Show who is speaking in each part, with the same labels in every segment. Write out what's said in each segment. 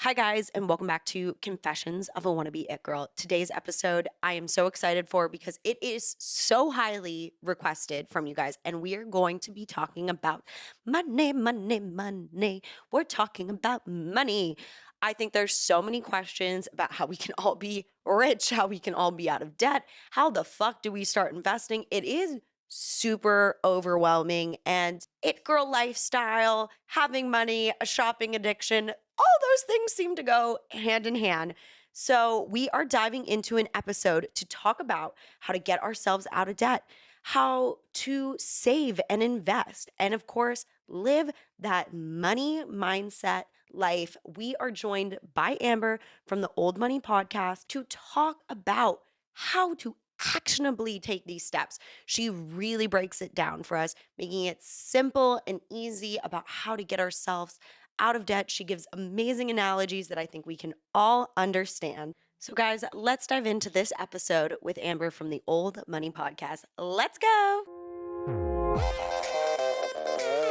Speaker 1: Hi, guys, and welcome back to Confessions of a Wannabe It Girl. Today's episode, I am so excited for because it is so highly requested from you guys, and we are going to be talking about money, money, money. We're talking about money. I think there's so many questions about how we can all be rich, how we can all be out of debt. How the fuck do we start investing? It is super overwhelming, and it girl lifestyle, having money, a shopping addiction, all those things seem to go hand in hand. So, we are diving into an episode to talk about how to get ourselves out of debt, how to save and invest, and of course, live that money mindset life. We are joined by Amber from the Old Money podcast to talk about how to actionably take these steps. She really breaks it down for us, making it simple and easy about how to get ourselves out of debt. She gives amazing analogies that I think we can all understand. So, guys, let's dive into this episode with Amber from the Old Money Podcast. Let's go.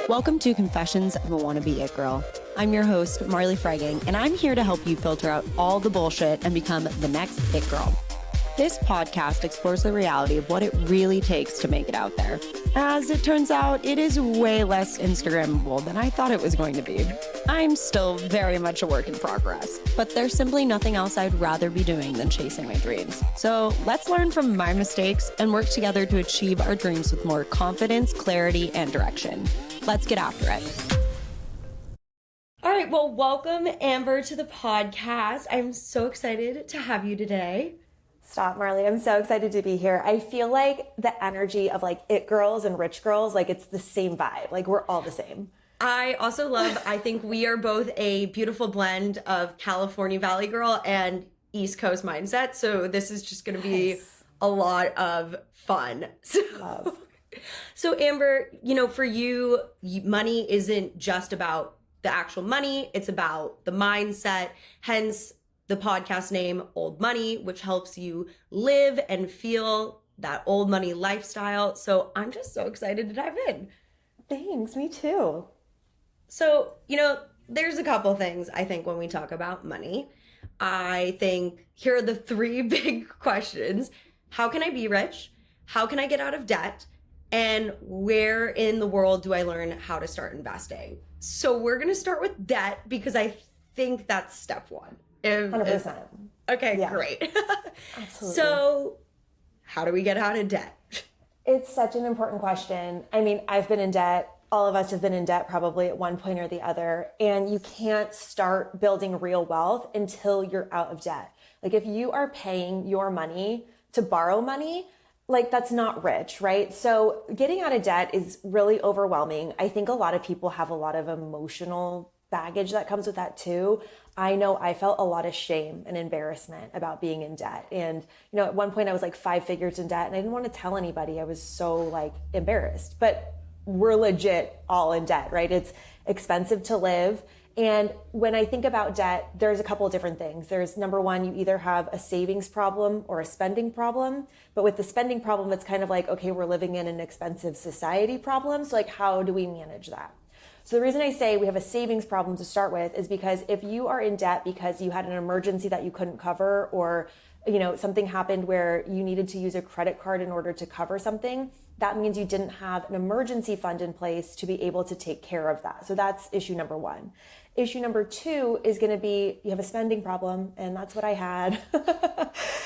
Speaker 1: Welcome to Confessions of a Wannabe It Girl. I'm your host, Marley Fregging, and I'm here to help you filter out all the bullshit and become the next It Girl. This podcast explores the reality of what it really takes to make it out there. As it turns out, it is way less Instagrammable than I thought it was going to be. I'm still very much a work in progress, but there's simply nothing else I'd rather be doing than chasing my dreams. So let's learn from my mistakes and work together to achieve our dreams with more confidence, clarity, and direction. Let's get after it. All right, well, welcome, Amber, to the podcast. I'm so excited to have you today.
Speaker 2: Stop, Marley. I'm so excited to be here. I feel like the energy of like it girls and rich girls, like it's the same vibe. Like we're all the same.
Speaker 1: I also love, I think we are both a beautiful blend of California Valley girl and East Coast mindset. So this is just going to be a lot of fun. So Amber, you know, for you, money isn't just about the actual money. It's about the mindset. Hence, the podcast name, Old Money, which helps you live and feel that old money lifestyle. So I'm just so excited to dive in.
Speaker 2: Thanks, me too.
Speaker 1: So, you know, there's a couple things I think when we talk about money. I think here are the three big questions. How can I be rich? How can I get out of debt? And where in the world do I learn how to start investing? So we're going to start with debt because I think that's step one.
Speaker 2: 100%.
Speaker 1: Okay,
Speaker 2: yeah.
Speaker 1: Great.
Speaker 2: Absolutely.
Speaker 1: So how do we get out of debt?
Speaker 2: It's such an important question. I mean, I've been in debt. All of us have been in debt probably at one point or the other. And you can't start building real wealth until you're out of debt. Like if you are paying your money to borrow money, like that's not rich, right? So getting out of debt is really overwhelming. I think a lot of people have a lot of emotional baggage that comes with that too. I know I felt a lot of shame and embarrassment about being in debt. And, you know, at one point I was like 5 figures in debt and I didn't want to tell anybody. I was so like embarrassed, but we're legit all in debt, right? It's expensive to live. And when I think about debt, there's a couple of different things. There's number one, you either have a savings problem or a spending problem. But with the spending problem, it's kind of like, okay, we're living in an expensive society problem. So like, how do we manage that? So the reason I say we have a savings problem to start with is because if you are in debt because you had an emergency that you couldn't cover, or you know something happened where you needed to use a credit card in order to cover something, that means you didn't have an emergency fund in place to be able to take care of that. So that's issue number one. Issue number two is going to be you have a spending problem, and that's what I had,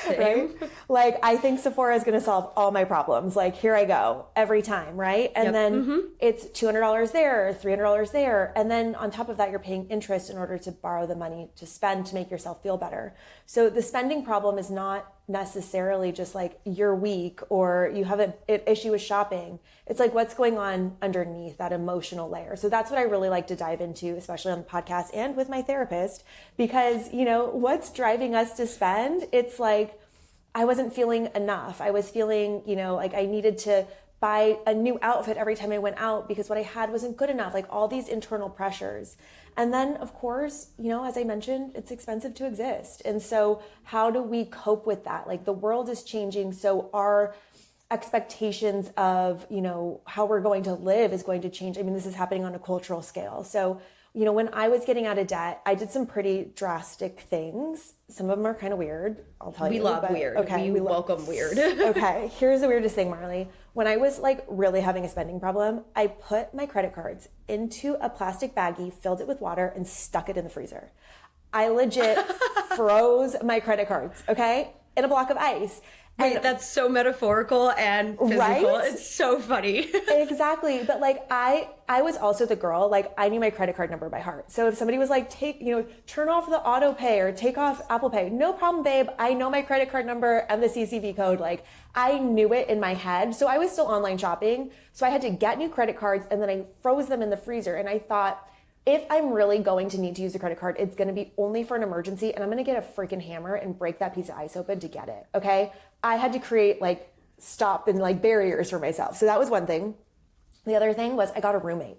Speaker 2: right? Like, I think Sephora is going to solve all my problems. Like, here I go every time, right? And then it's $200 there, $300 there. And then on top of that, you're paying interest in order to borrow the money to spend to make yourself feel better. So the spending problem is not necessarily just like you're weak or you have an issue with shopping. It's like what's going on underneath that emotional layer. So that's what I really like to dive into, especially on the podcast and with my therapist, because you know what's driving us to spend. It's like I wasn't feeling enough. I was feeling, you know, like I needed to buy a new outfit every time I went out because what I had wasn't good enough, like all these internal pressures. And then of course, you know, as I mentioned, it's expensive to exist. And so how do we cope with that? Like the world is changing. So our expectations of, you know, how we're going to live is going to change. I mean, this is happening on a cultural scale. So You know, when I was getting out of debt, I did some pretty drastic things. Some of them are kind of weird, I'll tell you.
Speaker 1: We love weird.
Speaker 2: Okay.
Speaker 1: We welcome weird.
Speaker 2: Okay, here's the weirdest thing, Marley. When I was like really having a spending problem, I put my credit cards into a plastic baggie, filled it with water, and stuck it in the freezer. I legit froze my credit cards, okay, in a block of ice.
Speaker 1: Wait, that's so metaphorical and physical. Right? It's so funny.
Speaker 2: Exactly. But like I was also the girl, like I knew my credit card number by heart. So if somebody was like, turn off the auto pay or take off Apple Pay, no problem, babe. I know my credit card number and the CCV code. Like I knew it in my head. So I was still online shopping. So I had to get new credit cards and then I froze them in the freezer. And I thought, if I'm really going to need to use a credit card, it's going to be only for an emergency, and I'm going to get a freaking hammer and break that piece of ice open to get it. Okay. I had to create like stop and like barriers for myself. So that was one thing. The other thing was I got a roommate,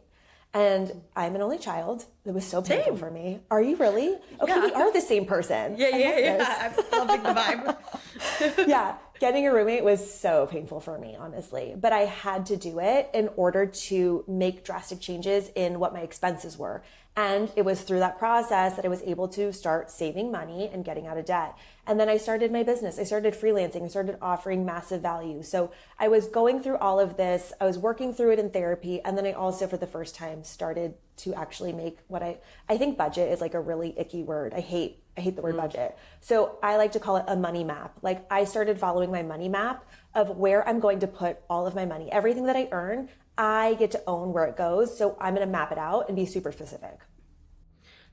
Speaker 2: and I'm an only child. It was so painful for me. Are you really? Okay. Yeah. We are the same person.
Speaker 1: Yeah. I'm loving the vibe.
Speaker 2: Yeah. Getting a roommate was so painful for me, honestly, but I had to do it in order to make drastic changes in what my expenses were. And it was through that process that I was able to start saving money and getting out of debt. And then I started my business. I started freelancing. I started offering massive value. So I was going through all of this. I was working through it in therapy. And then I also, for the first time, started to actually make what I think budget is like a really icky word. I hate the word budget. So I like to call it a money map. Like I started following my money map of where I'm going to put all of my money. Everything that I earn, I get to own where it goes. So I'm going to map it out and be super specific.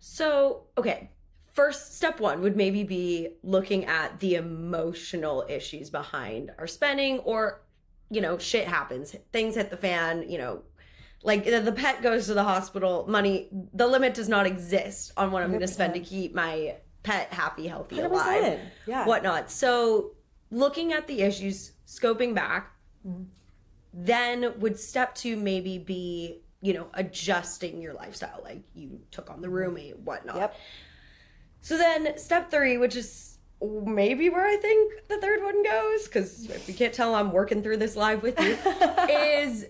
Speaker 1: So, okay. First step one would maybe be looking at the emotional issues behind our spending, or, shit happens. Things hit the fan, like the pet goes to the hospital, money, the limit does not exist on what I'm going to spend to keep my pet happy, healthy,
Speaker 2: 100%.
Speaker 1: alive,
Speaker 2: yeah.
Speaker 1: whatnot. So looking at the issues, scoping back, then would step two maybe be, adjusting your lifestyle. Like you took on the roommate, whatnot.
Speaker 2: Yep.
Speaker 1: So then step three, which is maybe where I think the third one goes, because if you can't tell, I'm working through this live with you, is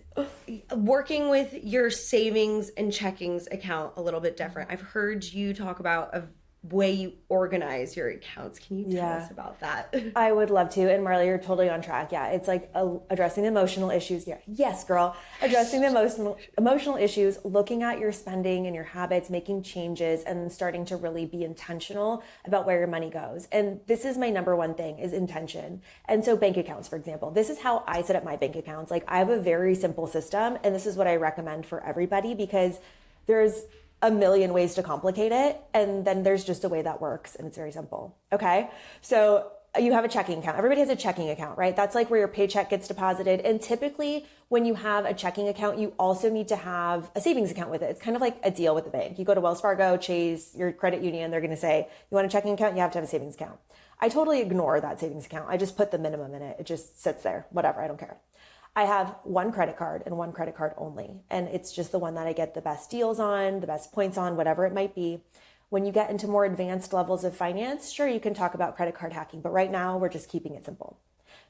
Speaker 1: working with your savings and checkings account a little bit different. I've heard you talk about a way you organize your accounts. Can you tell us about that?
Speaker 2: I would love to. And Marley, you're totally on track. Yeah, it's like addressing the emotional issues. Yeah, yes, girl. Addressing the emotional issues, looking at your spending and your habits, making changes, and starting to really be intentional about where your money goes. And this is my number one thing, is intention. And so bank accounts, for example, this is how I set up my bank accounts. Like I have a very simple system, and this is what I recommend for everybody, because there's a million ways to complicate it. And then there's just a way that works, and it's very simple. Okay. So you have a checking account. Everybody has a checking account, right? That's like where your paycheck gets deposited. And typically when you have a checking account, you also need to have a savings account with it. It's kind of like a deal with the bank. You go to Wells Fargo, Chase, your credit union, they're going to say, you want a checking account? You have to have a savings account. I totally ignore that savings account. I just put the minimum in it. It just sits there, whatever. I don't care. I have one credit card and one credit card only. And it's just the one that I get the best deals on, the best points on, whatever it might be. When you get into more advanced levels of finance, sure, you can talk about credit card hacking, but right now we're just keeping it simple.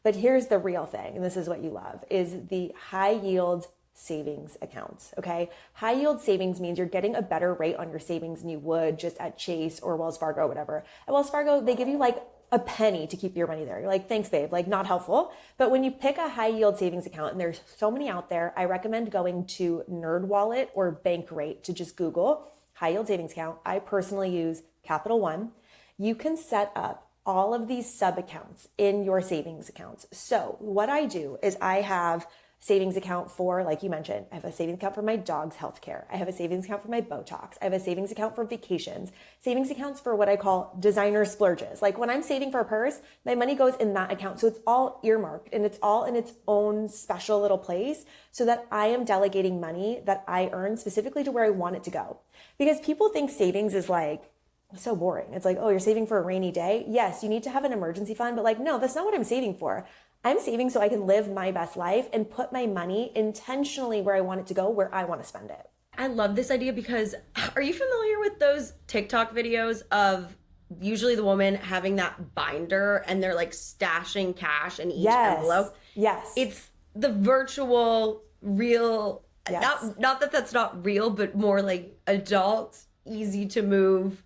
Speaker 2: But here's the real thing, and this is what you love, is the high yield savings accounts, okay? High yield savings means you're getting a better rate on your savings than you would just at Chase or Wells Fargo or whatever. At Wells Fargo, they give you like a penny to keep your money there. You're like, thanks, babe, like not helpful. But when you pick a high yield savings account, and there's so many out there, I recommend going to NerdWallet or Bankrate to just Google high yield savings account. I personally use Capital One. You can set up all of these sub accounts in your savings accounts. So what I do is I have savings account for, like you mentioned, I have a savings account for my dog's healthcare. I have a savings account for my Botox. I have a savings account for vacations, savings accounts for what I call designer splurges. Like when I'm saving for a purse, my money goes in that account. So it's all earmarked and it's all in its own special little place, so that I am delegating money that I earn specifically to where I want it to go. Because people think savings is like so boring. It's like, oh, you're saving for a rainy day. Yes, you need to have an emergency fund, but like, no, that's not what I'm saving for. I'm saving so I can live my best life and put my money intentionally where I want it to go, where I want to spend it.
Speaker 1: I love this idea, because are you familiar with those TikTok videos of usually the woman having that binder and they're like stashing cash in each envelope?
Speaker 2: Yes.
Speaker 1: It's the virtual, real
Speaker 2: Yes.
Speaker 1: not that that's not real, but more like adult, easy to move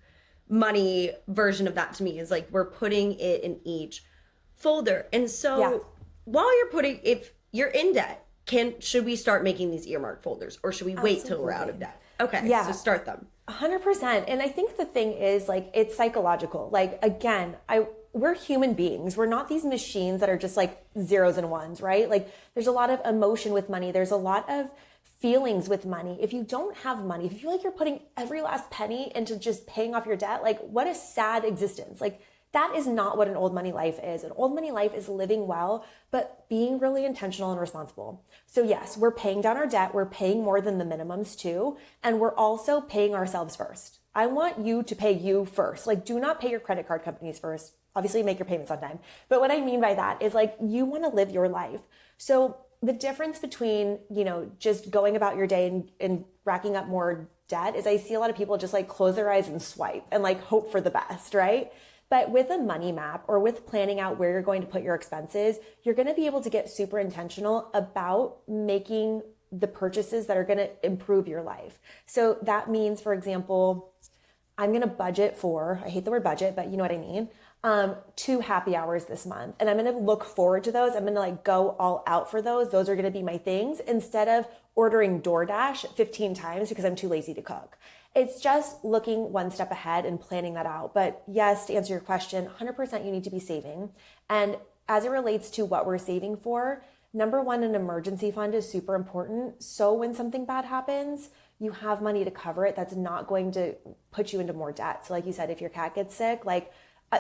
Speaker 1: money version of that to me is like we're putting it in each folder. And
Speaker 2: Yeah,
Speaker 1: so while you're putting, if you're in debt, should we start making these earmark folders or should we wait till we're out
Speaker 2: absolutely.
Speaker 1: of debt? Okay, so
Speaker 2: Yeah,
Speaker 1: start them.
Speaker 2: 100%. And I think the thing is like it's psychological. Like again, I we're human beings. We're not these machines that are just like zeros and ones, right? Like there's a lot of emotion with money. There's a lot of feelings with money. If you don't have money, if you feel like you're putting every last penny into just paying off your debt, like what a sad existence. Like that is not what an old money life is. An old money life is living well, but being really intentional and responsible. So yes, we're paying down our debt. We're paying more than the minimums too. And we're also paying ourselves first. I want you to pay you first. Like do not pay your credit card companies first. Obviously make your payments on time. But what I mean by that is like you want to live your life. So the difference between, just going about your day and racking up more debt is I see a lot of people just like close their eyes and swipe and like hope for the best, right? But with a money map or with planning out where you're going to put your expenses, you're going to be able to get super intentional about making the purchases that are going to improve your life. So that means, for example, I'm going to budget for, I hate the word budget, but you know what I mean? 2 happy hours this month. And I'm going to look forward to those. I'm going to like go all out for those. Those are going to be my things instead of ordering DoorDash 15 times because I'm too lazy to cook. It's just looking one step ahead and planning that out. But yes, to answer your question, 100% you need to be saving. And as it relates to what we're saving for, number one, an emergency fund is super important. So when something bad happens, you have money to cover it. That's not going to put you into more debt. So like you said, if your cat gets sick, like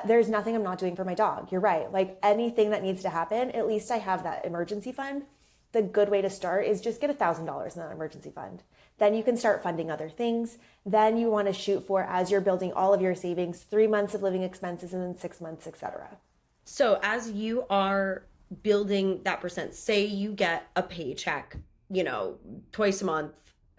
Speaker 2: there's nothing I'm not doing for my dog. You're right. Like anything that needs to happen, at least I have that emergency fund. The good way to start is just get $1,000 in that emergency fund. Then you can start funding other things. Then you want to shoot for, as you're building all of your savings, 3 months of living expenses and then 6 months, etc.
Speaker 1: So as you are building that percent, say you get a paycheck, twice a month,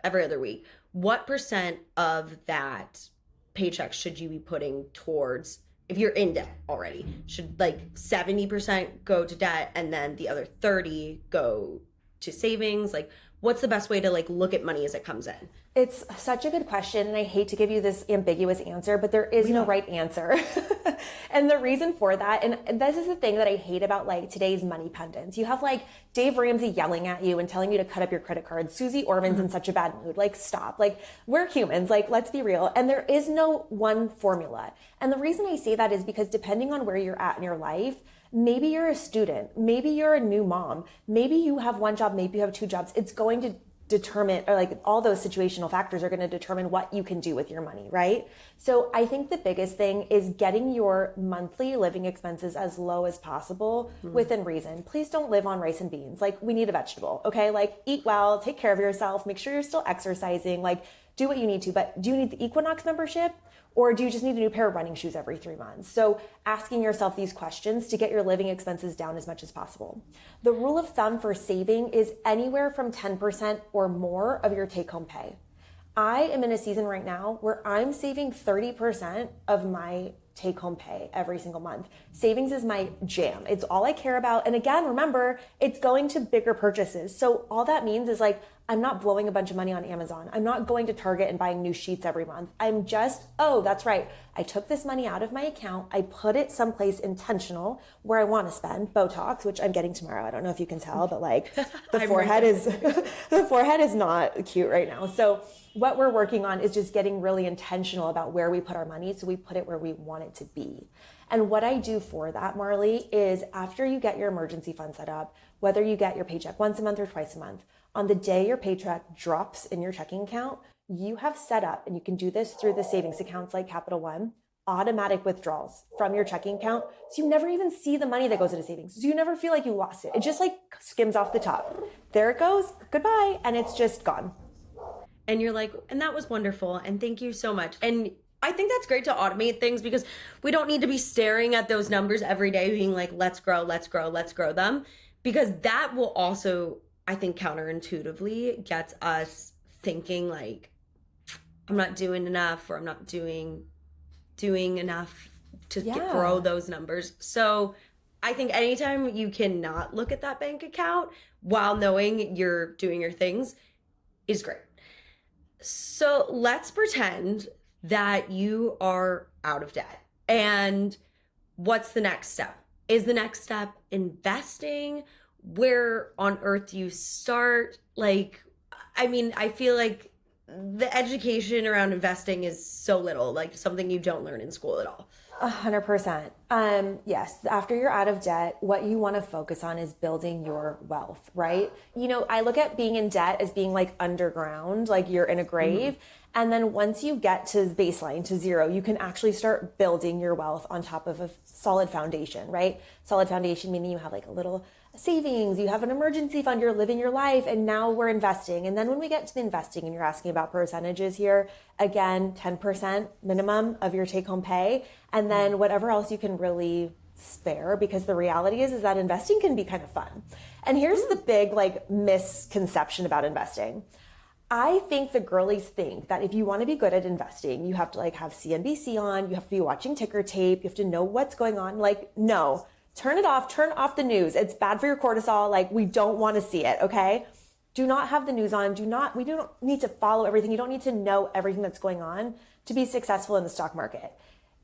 Speaker 1: every other week, what percent of that paycheck should you be putting towards, if you're in debt already, should like 70% go to debt and then the other 30 go to savings? Like what's the best way to like look at money as it comes in?
Speaker 2: It's such a good question, and I hate to give you this ambiguous answer, but there is no right answer. And the reason for that, and this is the thing that I hate about like today's money pundits. You have like Dave Ramsey yelling at you and telling you to cut up your credit card. Susie Orman's in such a bad mood. Like stop. Like we're humans. Like let's be real. And there is no one formula. And the reason I say that is because depending on where you're at in your life, maybe you're a student, maybe you're a new mom, maybe you have one job, maybe you have 2 jobs. It's going to determine, or like all those situational factors are going to determine what you can do with your money, right? So I think the biggest thing is getting your monthly living expenses as low as possible within reason. Please don't live on rice and beans. Like we need a vegetable, okay? Like eat well, take care of yourself, make sure you're still exercising, like do what you need to. But do you need the Equinox membership? Or do you just need a new pair of running shoes every 3 months? So asking yourself these questions to get your living expenses down as much as possible. The rule of thumb for saving is anywhere from 10% or more of your take-home pay. I am in a season right now where I'm saving 30% of my take-home pay every single month. Savings is my jam. It's all I care about. And again, remember, it's going to bigger purchases. So all that means is like, I'm not blowing a bunch of money on Amazon. I'm not going to Target and buying new sheets every month. I'm just, oh, that's right. I took this money out of my account. I put it someplace intentional where I want to spend Botox, which I'm getting tomorrow. I don't know if you can tell, but like the forehead is, the forehead is not cute right now. So what we're working on is just getting really intentional about where we put our money. So we put it where we want it to be. And what I do for that, Marley, is after you get your emergency fund set up, whether you get your paycheck once a month or twice a month, on the day your paycheck drops in your checking account, you have set up, and you can do this through the savings accounts like Capital One, automatic withdrawals from your checking account. So you never even see the money that goes into savings. So you never feel like you lost it. It just like skims off the top. There it goes, goodbye, and it's just gone.
Speaker 1: And you're like, and that was wonderful. And thank you so much. And I think that's great to automate things because we don't need to be staring at those numbers every day being like, let's grow, let's grow, let's grow them. Because that will also, I think, counterintuitively gets us thinking like, I'm not doing enough, or I'm not doing enough to grow those numbers. So I think anytime you cannot look at that bank account while knowing you're doing your things, is great. So let's pretend that you are out of debt. And what's the next step? Is the next step investing? Where on earth do you start? Like, I mean, I feel like the education around investing is so little, like something you don't learn in school at all.
Speaker 2: 100%. Yes, after you're out of debt, what you want to focus on is building your wealth, right? You know, I look at being in debt as being like underground, like you're in a grave. And then once you get to baseline, to zero, you can actually start building your wealth on top of a solid foundation, right? Solid foundation meaning you have like a little savings, you have an emergency fund, you're living your life, and now we're investing. And then when we get to the investing and you're asking about percentages here, again, 10% minimum of your take home pay, and then whatever else you can really spare, because the reality is that investing can be kind of fun. And here's the big like misconception about investing. I think the girlies think that if you want to be good at investing, you have to like have CNBC on, you have to be watching ticker tape, you have to know what's going on. Like, no, turn it off, turn off the news. It's bad for your cortisol. Like, we don't want to see it, okay? Do not have the news on. We don't need to follow everything. You don't need to know everything that's going on to be successful in the stock market.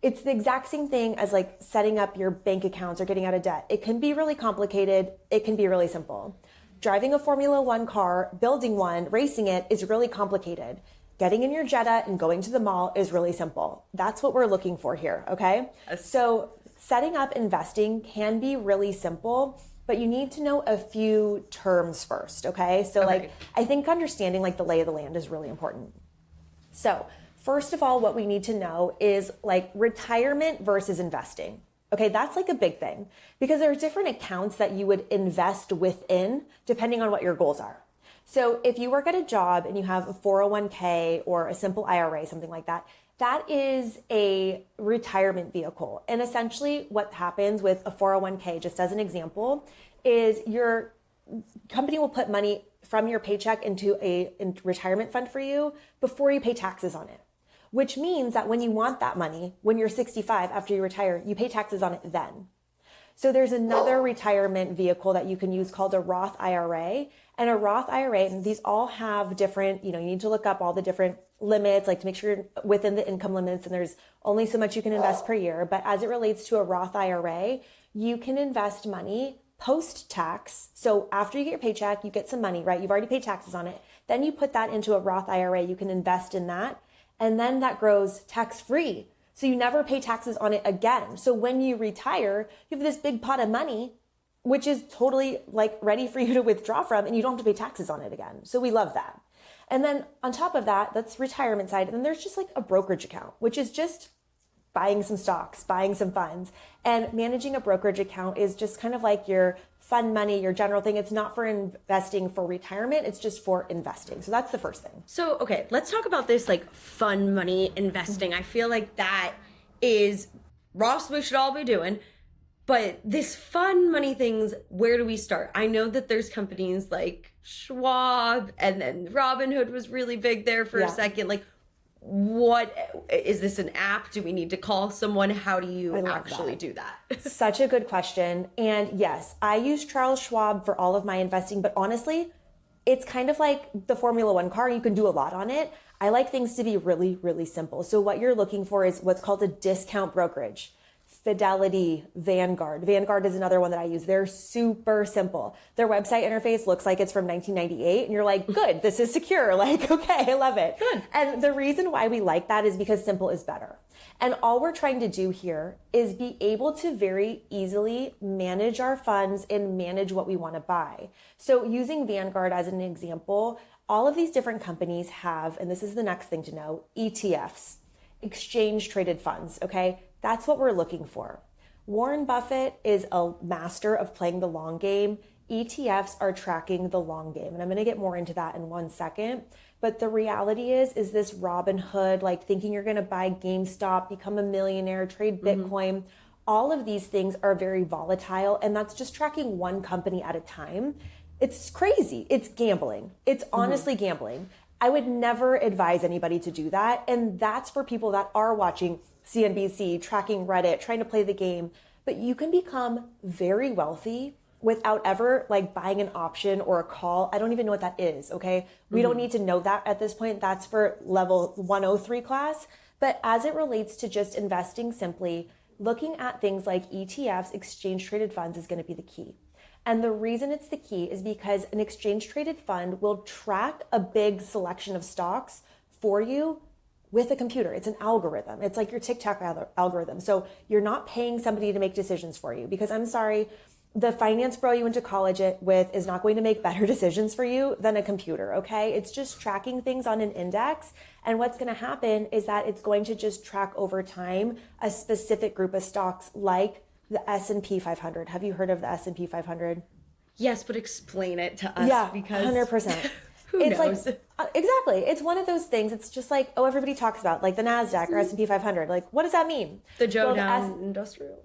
Speaker 2: It's the exact same thing as like setting up your bank accounts or getting out of debt. It can be really complicated. It can be really simple. Driving a Formula One car, building one, racing it is really complicated. Getting in your Jetta and going to the mall is really simple. That's what we're looking for here, okay? So setting up investing can be really simple, but you need to know a few terms first, okay? So like, I think understanding like the lay of the land is really important. So first of all, what we need to know is like retirement versus investing. Okay, that's like a big thing because there are different accounts that you would invest within depending on what your goals are. So if you work at a job and you have a 401k or a simple IRA, something like that, that is a retirement vehicle. And essentially what happens with a 401k, just as an example, is your company will put money from your paycheck into a retirement fund for you before you pay taxes on it. Which means that when you want that money, when you're 65 after you retire, you pay taxes on it then. So there's another retirement vehicle that you can use called a Roth IRA. And a Roth IRA, and these all have different, you need to look up all the different limits, like to make sure you're within the income limits, and there's only so much you can invest per year. But as it relates to a Roth IRA, you can invest money post-tax. So after you get your paycheck, you get some money, right? You've already paid taxes on it. Then you put that into a Roth IRA. You can invest in that. And then that grows tax-free. So you never pay taxes on it again. So when you retire, you have this big pot of money, which is totally like ready for you to withdraw from, and you don't have to pay taxes on it again. So we love that. And then on top of that, that's retirement side. And then there's just like a brokerage account, which is just buying some stocks, buying some funds. And managing a brokerage account is just kind of like your fun money, your general thing. It's not for investing for retirement. It's just for investing. So that's the first thing.
Speaker 1: So, okay, let's talk about this like fun money investing. I feel like that is Ross, we should all be doing. But this fun money things, where do we start? I know that there's companies like Schwab, and then Robinhood was really big there for a second. Like, what is this, an app? Do we need to call someone? How do you actually do that?
Speaker 2: Such a good question. And yes, I use Charles Schwab for all of my investing, but honestly, it's kind of like the Formula One car. You can do a lot on it. I like things to be really, really simple. So what you're looking for is what's called a discount brokerage. Fidelity, Vanguard. Vanguard is another one that I use. They're super simple. Their website interface looks like it's from 1998, and you're like, good, this is secure. Like, okay, I love it.
Speaker 1: Good.
Speaker 2: And the reason why we like that is because simple is better. And all we're trying to do here is be able to very easily manage our funds and manage what we want to buy. So using Vanguard as an example, all of these different companies have, and this is the next thing to know, ETFs, exchange traded funds, okay? That's what we're looking for. Warren Buffett is a master of playing the long game. ETFs are tracking the long game. And I'm going to get more into that in 1 second. But the reality is this Robinhood, like thinking you're going to buy GameStop, become a millionaire, trade Bitcoin. All of these things are very volatile. And that's just tracking one company at a time. It's crazy. It's gambling. It's honestly gambling. I would never advise anybody to do that. And that's for people that are watching CNBC, tracking Reddit, trying to play the game. But you can become very wealthy without ever like buying an option or a call. I don't even know what that is. Okay. We don't need to know that at this point. That's for level 103 class. But as it relates to just investing simply, looking at things like ETFs, exchange traded funds, is going to be the key. And the reason it's the key is because an exchange traded fund will track a big selection of stocks for you with a computer. It's an algorithm. It's like your TikTok algorithm. So you're not paying somebody to make decisions for you, because I'm sorry, the finance bro you went to college with is not going to make better decisions for you than a computer, okay? It's just tracking things on an index. And what's going to happen is that it's going to just track over time a specific group of stocks, like the S&P 500. Have you heard of the S&P 500?
Speaker 1: Yes, but explain it to us.
Speaker 2: Yeah,
Speaker 1: because
Speaker 2: 100%.
Speaker 1: who
Speaker 2: It's
Speaker 1: knows?
Speaker 2: like, exactly. It's one of those things. It's just like, oh, everybody talks about like the NASDAQ or S&P 500. Like, what does that mean?
Speaker 1: The Joe
Speaker 2: Well,
Speaker 1: Down Industrial.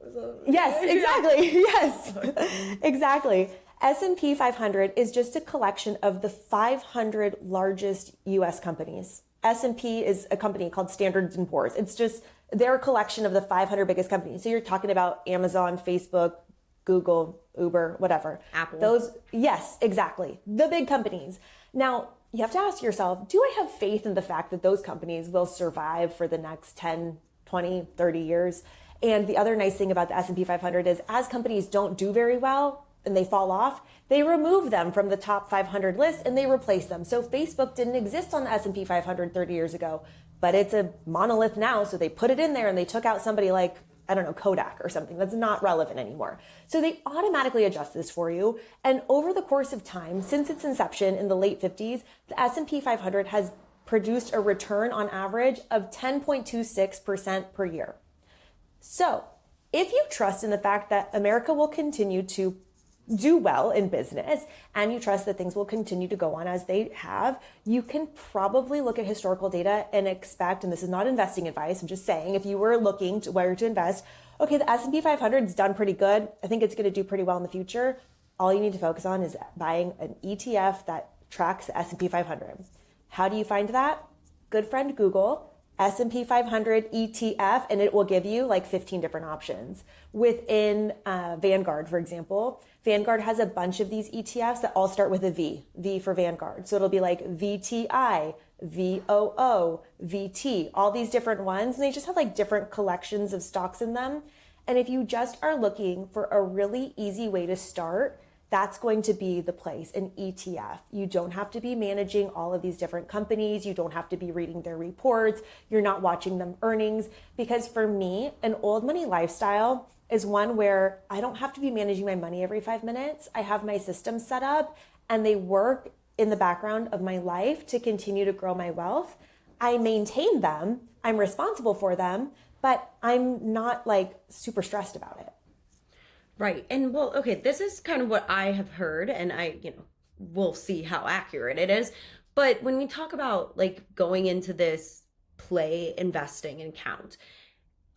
Speaker 2: Yes, exactly. Yes, exactly. S&P 500 is just a collection of the 500 largest U.S. companies. S&P is a company called Standard & Poor's. It's just their collection of the 500 biggest companies. So you're talking about Amazon, Facebook, Google, Uber, whatever.
Speaker 1: Apple.
Speaker 2: Those, yes, exactly. The big companies. Now, you have to ask yourself, do I have faith in the fact that those companies will survive for the next 10, 20, 30 years? And the other nice thing about the S&P 500 is as companies don't do very well and they fall off, they remove them from the top 500 list and they replace them. So Facebook didn't exist on the S&P 500 30 years ago, but it's a monolith now. So they put it in there and they took out somebody like, I don't know, Kodak or something that's not relevant anymore. So they automatically adjust this for you. And over the course of time, since its inception in the late 50s, the S&P 500 has produced a return on average of 10.26% per year. So if you trust in the fact that America will continue to do well in business and you trust that things will continue to go on as they have, you can probably look at historical data and expect, and this is not investing advice, I'm just saying, if you were looking to where to invest, okay, the S&P 500 has done pretty good. I think it's going to do pretty well in the future. All you need to focus on is buying an ETF that tracks the S&P 500. How do you find that? Good friend Google, S&P 500 ETF, and it will give you like 15 different options. Within Vanguard, for example, Vanguard has a bunch of these ETFs that all start with a V for Vanguard. So it'll be like VTI, VOO, VT, all these different ones. And they just have like different collections of stocks in them. And if you just are looking for a really easy way to start, that's going to be the place, an ETF. You don't have to be managing all of these different companies. You don't have to be reading their reports. You're not watching them earnings. Because for me, an old money lifestyle is one where I don't have to be managing my money every 5 minutes. I have my systems set up and they work in the background of my life to continue to grow my wealth. I maintain them. I'm responsible for them, but I'm not like super stressed about it.
Speaker 1: Right. And well, okay, this is kind of what I have heard, and we'll see how accurate it is. But when we talk about like going into this play investing and count,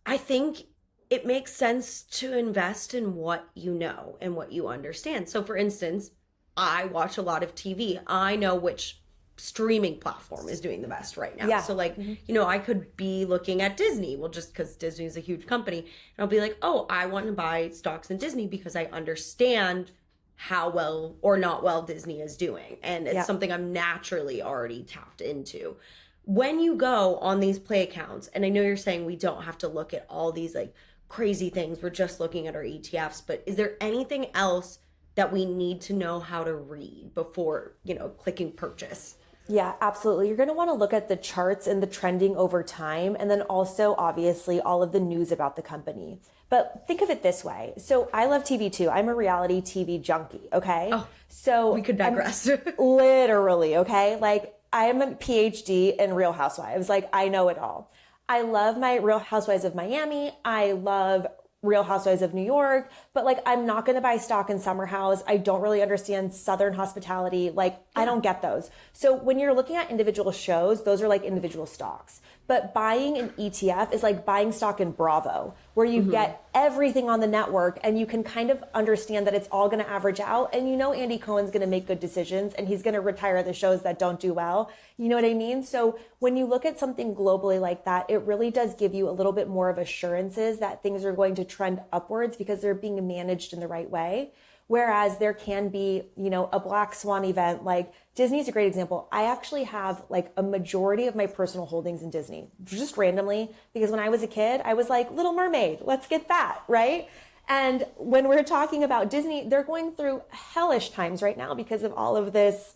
Speaker 1: I think it makes sense to invest in what you know and what you understand. So for instance, I watch a lot of TV. I know which streaming platform is doing the best right now.
Speaker 2: Yeah.
Speaker 1: So like, I could be looking at Disney, well, just because Disney is a huge company, and I'll be like, oh, I want to buy stocks in Disney because I understand how well or not well Disney is doing. And it's something I'm naturally already tapped into. When you go on these play accounts, and I know you're saying we don't have to look at all these like crazy things, we're just looking at our ETFs, but is there anything else that we need to know how to read before, clicking purchase?
Speaker 2: Yeah, absolutely. You're going to want to look at the charts and the trending over time, and then also obviously all of the news about the company. But think of it this way. So I love TV too. I'm a reality TV junkie. Okay.
Speaker 1: Oh,
Speaker 2: so
Speaker 1: we could digress.
Speaker 2: Literally. Okay. Like I am a PhD in Real Housewives. Like I know it all. I love my Real Housewives of Miami. I love Real Housewives of New York, but like I'm not going to buy stock in Summer House. I don't really understand Southern hospitality. Like I don't get those. So when you're looking at individual shows, those are like individual stocks. But buying an ETF is like buying stock in Bravo, where you get everything on the network and you can kind of understand that it's all going to average out. And Andy Cohen's going to make good decisions and he's going to retire the shows that don't do well. You know what I mean? So when you look at something globally like that, it really does give you a little bit more of assurances that things are going to trend upwards because they're being managed in the right way. Whereas there can be, a black swan event. Like Disney's a great example. I actually have like a majority of my personal holdings in Disney, just randomly, because when I was a kid, I was like, Little Mermaid, let's get that, right? And when we're talking about Disney, they're going through hellish times right now because of all of this,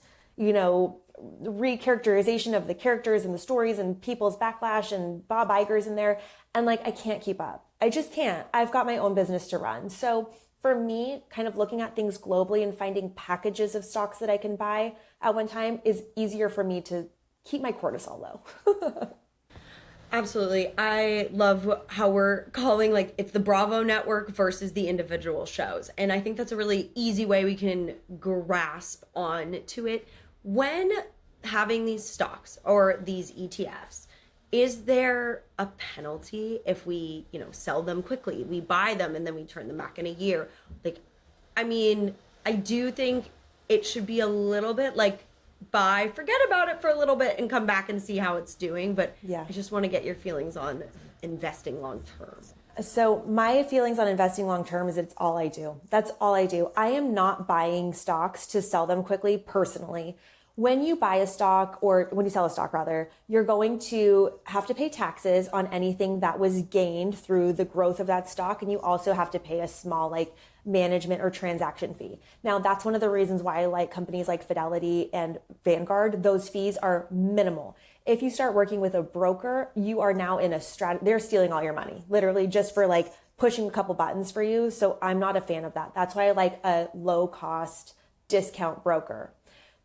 Speaker 2: recharacterization of the characters and the stories and people's backlash and Bob Iger's in there. And like, I can't keep up. I just can't. I've got my own business to run. So for me, kind of looking at things globally and finding packages of stocks that I can buy at one time is easier for me to keep my cortisol low.
Speaker 1: Absolutely. I love how we're calling like it's the Bravo network versus the individual shows. And I think that's a really easy way we can grasp on to it. When having these stocks or these ETFs, is there a penalty if we, sell them quickly? We buy them and then we turn them back in a year. Like, I mean, I do think it should be a little bit like buy, forget about it for a little bit and come back and see how it's doing. But
Speaker 2: yeah,
Speaker 1: I just want to get your feelings on investing long term.
Speaker 2: So my feelings on investing long term is it's all I do. That's all I do. I am not buying stocks to sell them quickly personally. When you buy a stock, or when you sell a stock rather, you're going to have to pay taxes on anything that was gained through the growth of that stock. And you also have to pay a small like management or transaction fee. Now, that's one of the reasons why I like companies like Fidelity and Vanguard. Those fees are minimal. If you start working with a broker, you are now in a they're stealing all your money, literally just for like pushing a couple buttons for you. So I'm not a fan of that. That's why I like a low cost discount broker.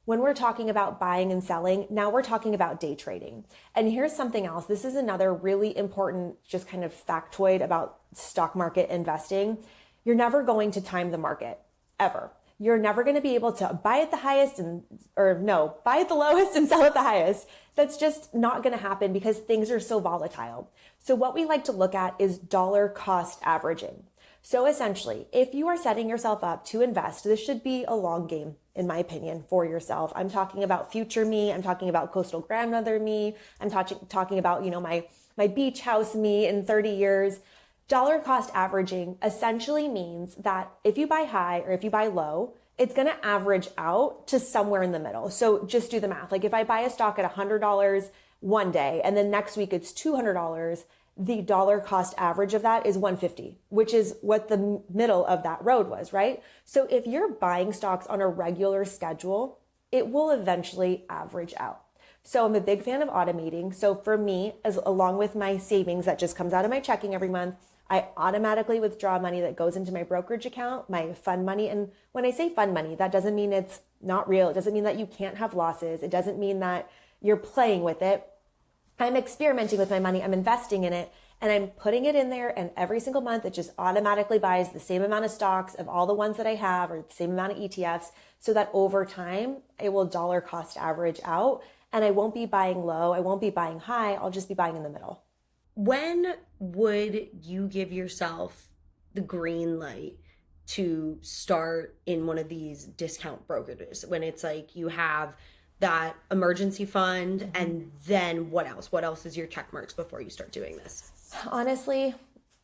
Speaker 2: When we're talking about buying and selling, now we're talking about day trading. And here's something else. This is another really important, just kind of factoid about stock market investing. You're never going to time the market, ever. You're never going to be able to buy at the highest buy at the lowest and sell at the highest. That's just not going to happen because things are so volatile. So what we like to look at is dollar cost averaging. So essentially, if you are setting yourself up to invest, this should be a long game, in my opinion, for yourself. I'm talking about future me. I'm talking about coastal grandmother me. I'm talking about, my beach house me in 30 years. Dollar cost averaging essentially means that if you buy high or if you buy low, it's going to average out to somewhere in the middle. So just do the math. Like if I buy a stock at $100 one day and then next week it's $200, the dollar cost average of that is 150, which is what the middle of that road was, right? So if you're buying stocks on a regular schedule, it will eventually average out. So I'm a big fan of automating. So for me, along with my savings that just comes out of my checking every month, I automatically withdraw money that goes into my brokerage account, my fund money. And when I say fund money, that doesn't mean it's not real. It doesn't mean that you can't have losses. It doesn't mean that you're playing with it. I'm experimenting with my money. I'm investing in it and I'm putting it in there. And every single month, it just automatically buys the same amount of stocks of all the ones that I have or the same amount of ETFs so that over time, it will dollar cost average out. And I won't be buying low. I won't be buying high. I'll just be buying in the middle.
Speaker 1: When would you give yourself the green light to start in one of these discount brokerages? When it's like you have that emergency fund and then what else? What else is your check marks before you start doing this?
Speaker 2: Honestly,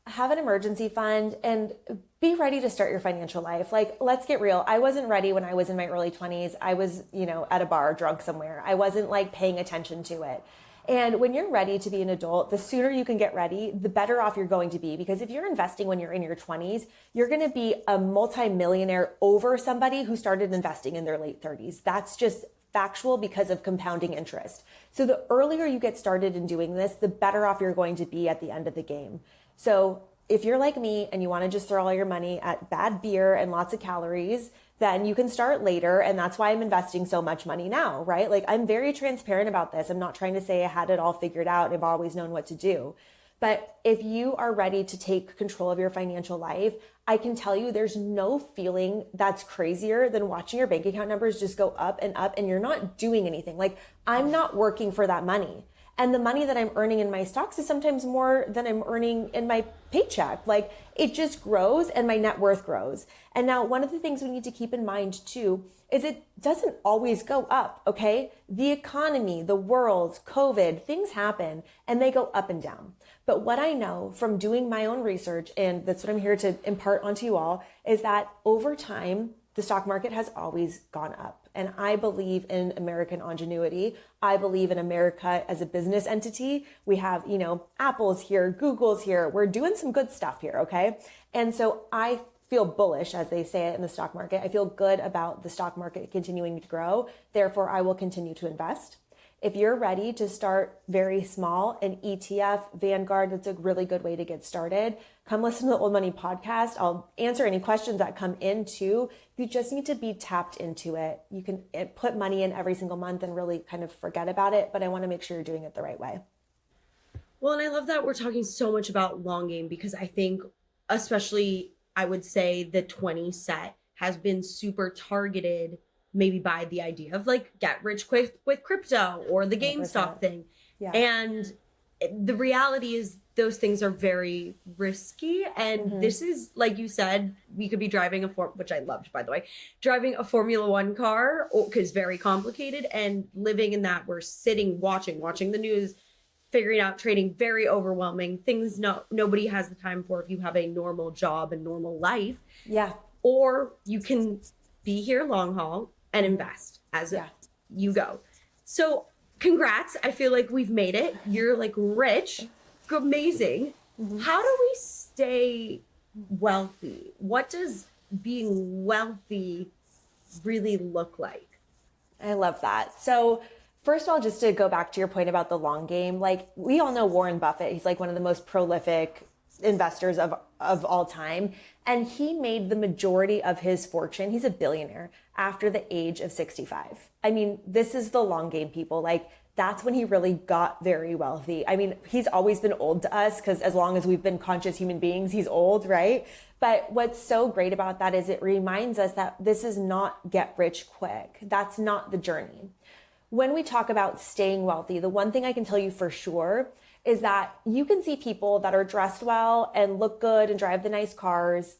Speaker 2: have an emergency fund and be ready to start your financial life. Like, let's get real. I wasn't ready when I was in my early 20s. I was, at a bar drunk somewhere. I wasn't like paying attention to it. And when you're ready to be an adult, the sooner you can get ready, the better off you're going to be. Because if you're investing when you're in your 20s, you're going to be a multimillionaire over somebody who started investing in their late 30s. That's just factual because of compounding interest. So the earlier you get started in doing this, the better off you're going to be at the end of the game. So if you're like me and you want to just throw all your money at bad beer and lots of calories, then you can start later. And that's why I'm investing so much money now, right? Like I'm very transparent about this. I'm not trying to say I had it all figured out and I've always known what to do. But if you are ready to take control of your financial life, I can tell you there's no feeling that's crazier than watching your bank account numbers just go up and you're not doing anything. Like I'm not working for that money. And the money that I'm earning in my stocks is sometimes more than I'm earning in my paycheck. Like it just grows and my net worth grows. And now one of the things we need to keep in mind too is it doesn't always go up, okay? The economy, the world, COVID, things happen and they go up and down. But what I know from doing my own research, and that's what I'm here to impart onto you all, is that over time, the stock market has always gone up. And I believe in American ingenuity. I believe in America as a business entity. We have, Apple's here, Google's here. We're doing some good stuff here, okay? And so I feel bullish, as they say it in the stock market. I feel good about the stock market continuing to grow. Therefore, I will continue to invest. If you're ready to start very small, an ETF, Vanguard, that's a really good way to get started. Come listen to the Old Money podcast. I'll answer any questions that come in too. You just need to be tapped into it. You can put money in every single month and really kind of forget about it, but I want to make sure you're doing it the right way.
Speaker 1: Well, and I love that we're talking so much about long game, because I think, especially, I would say the 20 set has been super targeted maybe by the idea of like get rich quick with crypto or the GameStop
Speaker 2: 100%.
Speaker 1: thing.
Speaker 2: Yeah.
Speaker 1: And the reality is those things are very risky. And this is, like you said, we could be driving which I loved, by the way, driving a Formula One car, because very complicated, and living in that, we're sitting, watching the news, figuring out trading, very overwhelming things. Nobody has the time for if you have a normal job and normal life.
Speaker 2: Yeah.
Speaker 1: Or you can be here long haul and invest as you go. So congrats. I feel like we've made it. You're like rich, amazing. How do we stay wealthy? What does being wealthy really look like?
Speaker 2: I love that. So first of all, just to go back to your point about the long game, like we all know Warren Buffett. He's like one of the most prolific investors of all time. And he made the majority of his fortune, he's a billionaire, after the age of 65. I mean, this is the long game, people. Like, that's when he really got very wealthy. I mean, he's always been old to us, because as long as we've been conscious human beings, he's old, right? But what's so great about that is it reminds us that this is not get rich quick. That's not the journey. When we talk about staying wealthy, the one thing I can tell you for sure is that you can see people that are dressed well and look good and drive the nice cars,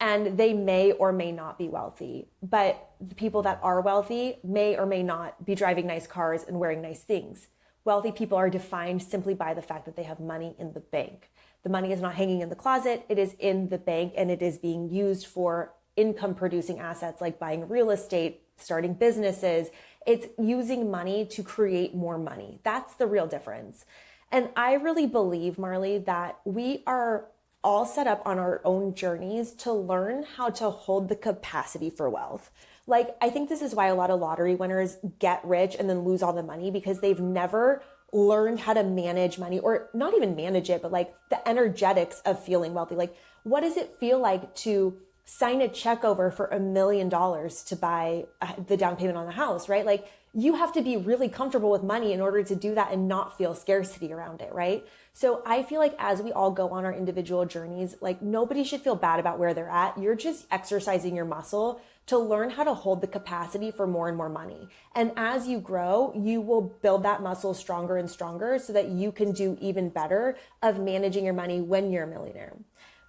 Speaker 2: and they may or may not be wealthy. But the people that are wealthy may or may not be driving nice cars and wearing nice things. Wealthy people are defined simply by the fact that they have money in the bank. The money is not hanging in the closet, it is in the bank, and it is being used for income producing assets like buying real estate, starting businesses. It's using money to create more money. That's the real difference. And I really believe, Marley, that we are all set up on our own journeys to learn how to hold the capacity for wealth. Like, I think this is why a lot of lottery winners get rich and then lose all the money, because they've never learned how to manage money, or not even manage it, but like the energetics of feeling wealthy. Like, what does it feel like to sign a check over for $1 million to buy the down payment on the house, right? Like, you have to be really comfortable with money in order to do that and not feel scarcity around it, right? So I feel like as we all go on our individual journeys, like nobody should feel bad about where they're at. You're just exercising your muscle to learn how to hold the capacity for more and more money. And as you grow, you will build that muscle stronger and stronger so that you can do even better of managing your money when you're a millionaire.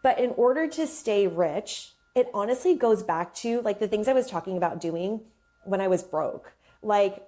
Speaker 2: But in order to stay rich, it honestly goes back to like the things I was talking about doing when I was broke. Like,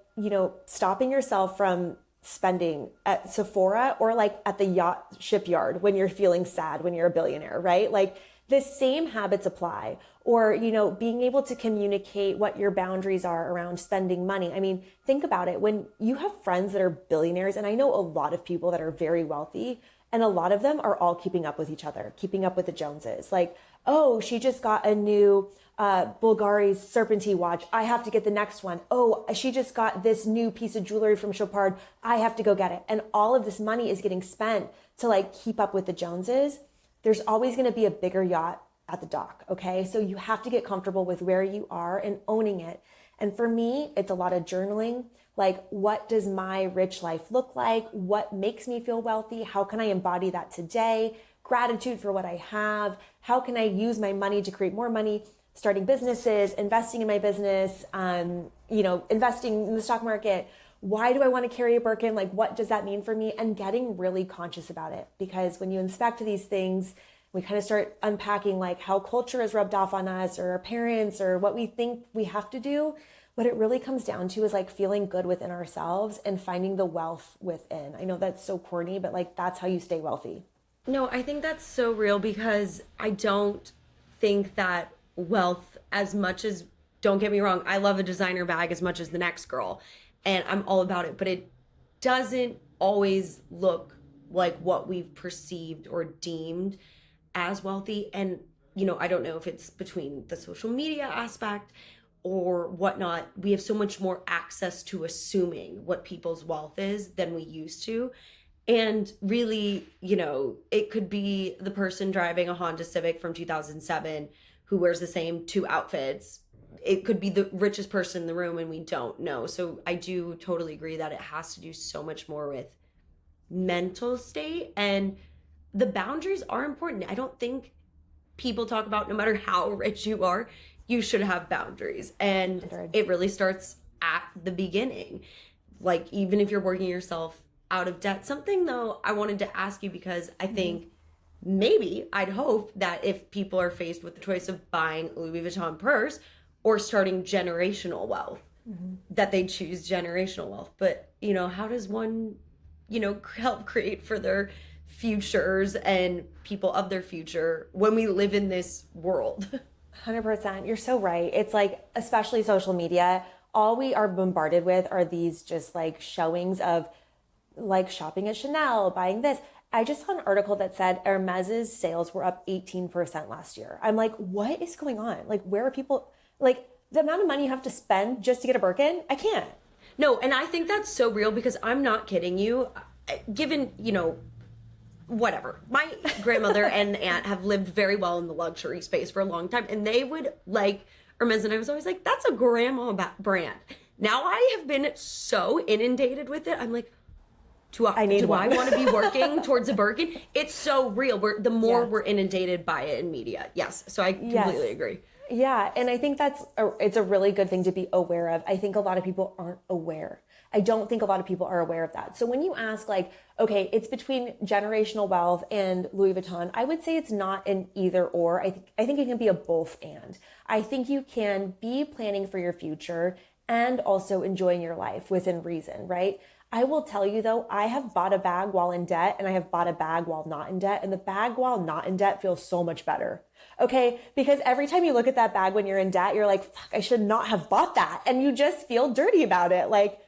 Speaker 2: stopping yourself from spending at Sephora or like at the yacht shipyard when you're feeling sad, when you're a billionaire, right? Like the same habits apply. Or, being able to communicate what your boundaries are around spending money. I mean, think about it. When you have friends that are billionaires, and I know a lot of people that are very wealthy, and a lot of them are all keeping up with each other, keeping up with the Joneses. Like, oh, she just got a new Bulgari's Serpentine watch. I have to get the next one. Oh, she just got this new piece of jewelry from Chopard. I have to go get it. And all of this money is getting spent to like keep up with the Joneses. There's always going to be a bigger yacht at the dock. Okay. So you have to get comfortable with where you are and owning it. And for me, it's a lot of journaling. Like, what does my rich life look like? What makes me feel wealthy? How can I embody that today? Gratitude for what I have. How can I use my money to create more money? Starting businesses, investing in my business, investing in the stock market. Why do I want to carry a Birkin? Like, what does that mean for me? And getting really conscious about it. Because when you inspect these things, we kind of start unpacking like how culture is rubbed off on us or our parents or what we think we have to do. what it really comes down to is like feeling good within ourselves and finding the wealth within. I know that's so corny, but like that's how you stay wealthy.
Speaker 1: No, I think that's so real because I don't think that wealth, as much as, don't get me wrong, I love a designer bag as much as the next girl, and I'm all about it, but it doesn't always look like what we've perceived or deemed as wealthy. And, I don't know if it's between the social media aspect or whatnot. We have so much more access to assuming what people's wealth is than we used to. And really, it could be the person driving a Honda Civic from 2007 who wears the same two outfits. It could be the richest person in the room and we don't know. So I do totally agree that it has to do so much more with mental state, and the boundaries are important. I don't think people talk about, no matter how rich you are, you should have boundaries. And it really starts at the beginning. Like, even if you're working yourself out of debt. Something though I wanted to ask you, because I think maybe I'd hope that if people are faced with the choice of buying a Louis Vuitton purse or starting generational wealth, that they choose generational wealth. But, how does one, help create for their futures and people of their future when we live in this world?
Speaker 2: 100%. You're so right. It's like, especially social media, all we are bombarded with are these just like showings of like shopping at Chanel, buying this. I just saw an article that said Hermes's sales were up 18% last year. I'm like, what is going on? Like, where are people, like the amount of money you have to spend just to get a Birkin? I can't.
Speaker 1: No, and I think that's so real, because I'm not kidding you. Given, whatever. My grandmother and aunt have lived very well in the luxury space for a long time, and they would like Hermes, and I was always like, that's a grandma brand. Now I have been so inundated with it. I'm like, do I want to be working towards a Birkin? It's so real. The more we're inundated by it in media. Yes. So I completely agree.
Speaker 2: Yeah. And I think it's a really good thing to be aware of. I think a lot of people aren't aware. I don't think a lot of people are aware of that. So when you ask like, okay, it's between generational wealth and Louis Vuitton, I would say it's not an either or. I think it can be a both and. I think you can be planning for your future and also enjoying your life within reason, right? I will tell you though, I have bought a bag while in debt and I have bought a bag while not in debt. And the bag while not in debt feels so much better. Okay. Because every time you look at that bag when you're in debt, you're like, fuck, I should not have bought that. And you just feel dirty about it. Like,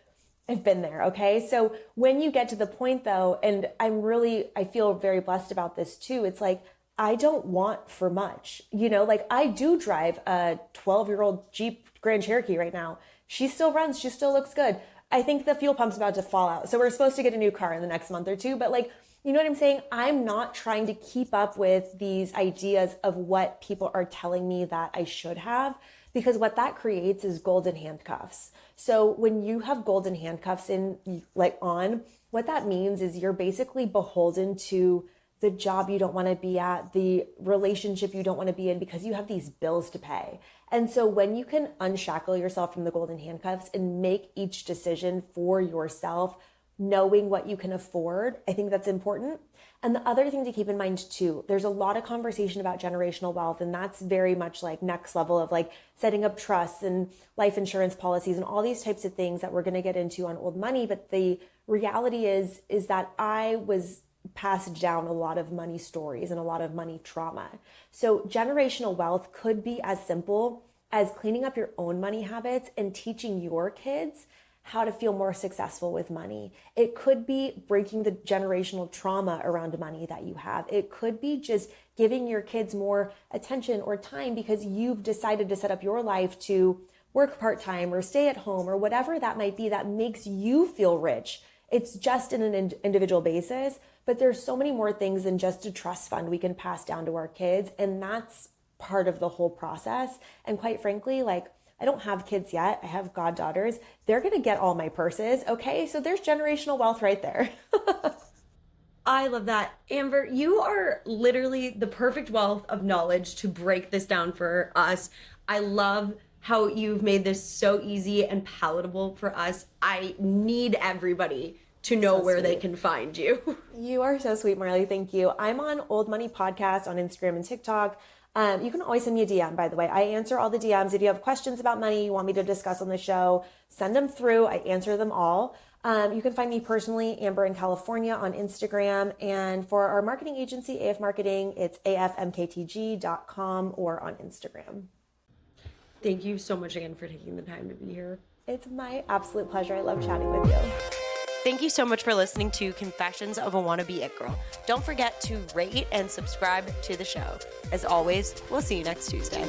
Speaker 2: I've been there. Okay. So when you get to the point though, and I feel very blessed about this too. It's like, I don't want for much, like I do drive a 12-year-old Jeep Grand Cherokee right now. She still runs. She still looks good. I think the fuel pump's about to fall out. So we're supposed to get a new car in the next month or two. But like, you know what I'm saying? I'm not trying to keep up with these ideas of what people are telling me that I should have, because what that creates is golden handcuffs. So when you have golden handcuffs on, what that means is you're basically beholden to the job you don't want to be at, the relationship you don't want to be in, because you have these bills to pay. And so when you can unshackle yourself from the golden handcuffs and make each decision for yourself, knowing what you can afford, I think that's important. And the other thing to keep in mind too, there's a lot of conversation about generational wealth, and that's very much like next level of like setting up trusts and life insurance policies and all these types of things that we're going to get into on Old Money. But the reality is that I was passed down a lot of money stories and a lot of money trauma. So generational wealth could be as simple as cleaning up your own money habits and teaching your kids how to feel more successful with money. It could be breaking the generational trauma around money that you have. It could be just giving your kids more attention or time because you've decided to set up your life to work part-time or stay at home or whatever that might be that makes you feel rich. It's just in an individual basis, but there's so many more things than just a trust fund we can pass down to our kids. And that's part of the whole process. And quite frankly, like, I don't have kids yet. I have goddaughters. They're going to get all my purses. Okay. So there's generational wealth right there.
Speaker 1: I love that. Amber, you are literally the perfect wealth of knowledge to break this down for us. I love how you've made this so easy and palatable for us. I need everybody to know where they can find you.
Speaker 2: You are so sweet, Marley. Thank you. I'm on Old Money Podcast on Instagram and TikTok. You can always send me a DM, by the way. I answer all the DMs. If you have questions about money you want me to discuss on the show, send them through. I answer them all. You can find me personally, Amber in California, on Instagram. And for our marketing agency, AF Marketing, it's afmktg.com or on Instagram.
Speaker 1: Thank you so much again for taking the time to be here.
Speaker 2: It's my absolute pleasure. I love chatting with you.
Speaker 1: Thank you so much for listening to Confessions of a Wannabe It Girl. Don't forget to rate and subscribe to the show. As always, we'll see you next Tuesday.